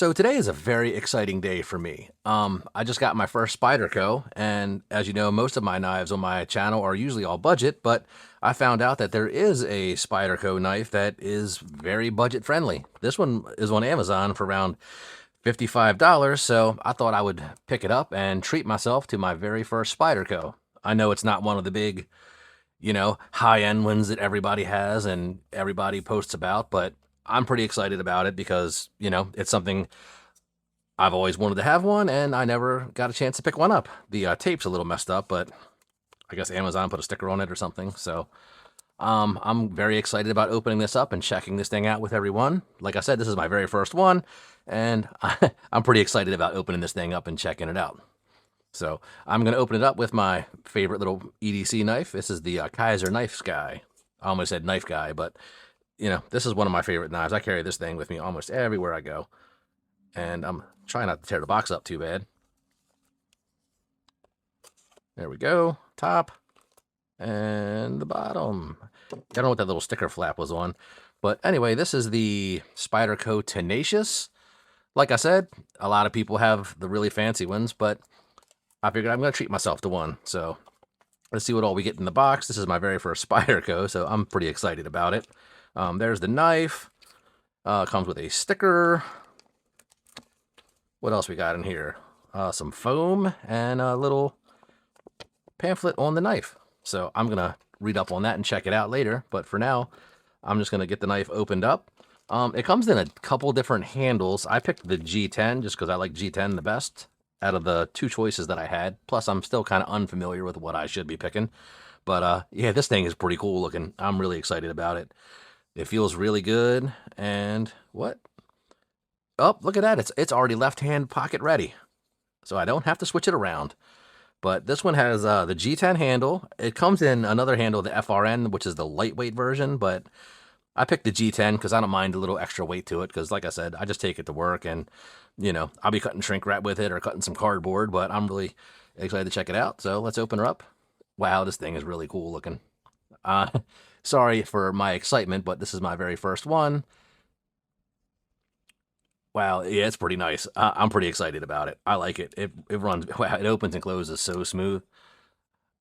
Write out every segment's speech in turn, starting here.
So today is a very exciting day for me. I just got my first Spyderco, and as you know, most of my knives on my channel are usually all budget, but I found out that there is a Spyderco knife that is very budget friendly. This one is on Amazon for around $55, so I thought I would pick it up and treat myself to my very first Spyderco. I know it's not one of the big, high-end ones that everybody has and everybody posts about, but I'm pretty excited about it because, it's something I've always wanted to have one and I never got a chance to pick one up. The tape's a little messed up, but I guess Amazon put a sticker on it or something. So I'm very excited about opening this up and checking this thing out with everyone. Like I said, this is my very first one, and I'm pretty excited about opening this thing up and checking it out. So I'm going to open it up with my favorite little EDC knife. This is the Kaiser Knife Guy. I almost said Knife Guy, but this is one of my favorite knives. I carry this thing with me almost everywhere I go. And I'm trying not to tear the box up too bad. There we go. Top and the bottom. I don't know what that little sticker flap was on. But anyway, this is the Spyderco Tenacious. Like I said, a lot of people have the really fancy ones, but I figured I'm going to treat myself to one. So let's see what all we get in the box. This is my very first Spyderco, so I'm pretty excited about it. There's the knife. Comes with a sticker. What else we got in here? Some foam and a little pamphlet on the knife. So I'm going to read up on that and check it out later. But for now, I'm just going to get the knife opened up. It comes in a couple different handles. I picked the G10 just because I like G10 the best out of the two choices that I had. Plus, I'm still kind of unfamiliar with what I should be picking. But yeah, this thing is pretty cool looking. I'm really excited about it. It feels really good. And what? Oh, look at that. It's already left-hand pocket ready. So I don't have to switch it around. But this one has the G10 handle. It comes in another handle, the FRN, which is the lightweight version. But I picked the G10 because I don't mind a little extra weight to it. Because like I said, I just take it to work. And, I'll be cutting shrink wrap with it or cutting some cardboard. But I'm really excited to check it out. So let's open her up. Wow, this thing is really cool looking. Sorry for my excitement, but this is my very first one. Wow, yeah, it's pretty nice. I'm pretty excited about it. I like it. It runs. Wow, it opens and closes so smooth.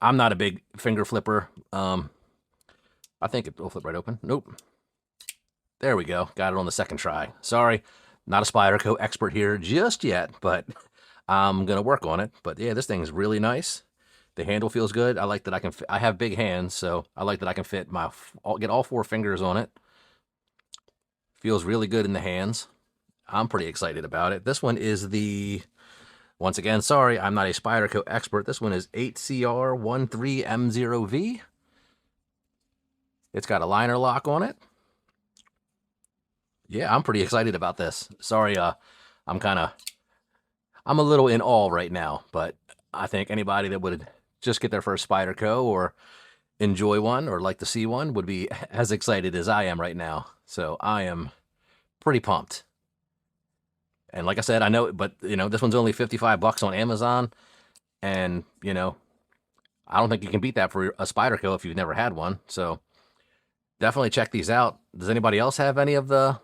I'm not a big finger flipper. I think it will flip right open. Nope. There we go. Got it on the second try. Sorry, not a Spyderco expert here just yet, but I'm gonna work on it. But yeah, this thing is really nice. The handle feels good. I like that I can. I have big hands, so I like that I can fit get all four fingers on it. Feels really good in the hands. I'm pretty excited about it. This one is once again, sorry, I'm not a Spyderco expert. This one is 8CR13M0V. It's got a liner lock on it. Yeah, I'm pretty excited about this. Sorry, I'm a little in awe right now, but I think anybody that would just get their first Spyderco or enjoy one or like to see one would be as excited as I am right now. So I am pretty pumped. And like I said, I know, but this one's only $55 on Amazon, and I don't think you can beat that for a Spyderco if you've never had one. So definitely check these out. Does anybody else have any of the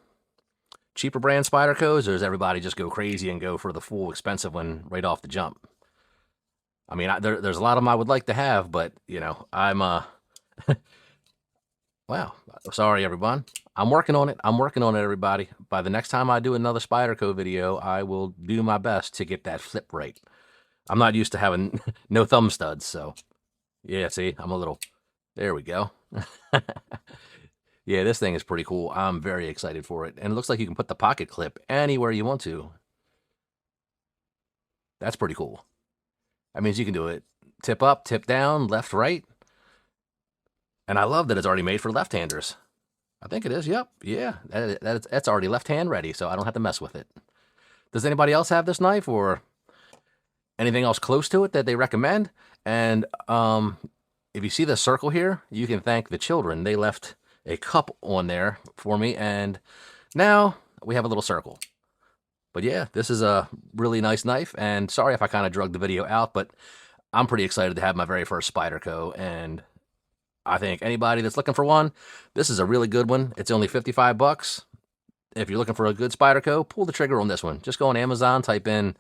cheaper brand Spydercos, or does everybody just go crazy and go for the full expensive one right off the jump? I mean, there's a lot of them I would like to have, but I'm wow. Sorry, everyone. I'm working on it. I'm working on it, everybody. By the next time I do another Spyderco video, I will do my best to get that flip right. I'm not used to having no thumb studs, so yeah, see, I'm a little... There we go. Yeah, this thing is pretty cool. I'm very excited for it. And it looks like you can put the pocket clip anywhere you want to. That's pretty cool. That means you can do it tip up, tip down, left, right. And I love that it's already made for left-handers. I think it is, yep. Yeah, that's already left-hand ready, so I don't have to mess with it. Does anybody else have this knife or anything else close to it that they recommend? And if you see the circle here, you can thank the children. They left a cup on there for me, and now we have a little circle. But yeah, this is a really nice knife, and sorry if I kind of drug the video out, but I'm pretty excited to have my very first Spyderco, and I think anybody that's looking for one, this is a really good one. It's only $55. if you're looking for a good Spyderco, pull the trigger on this one. Just go on Amazon, type in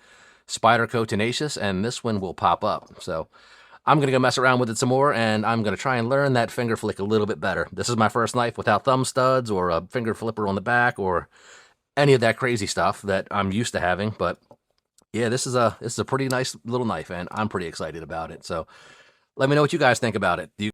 Spyderco Tenacious, and this one will pop up. So I'm going to go mess around with it some more, and I'm going to try and learn that finger flick a little bit better. This is my first knife without thumb studs or a finger flipper on the back or any of that crazy stuff that I'm used to having. But yeah, this is a pretty nice little knife, and I'm pretty excited about it. So let me know what you guys think about it. Do you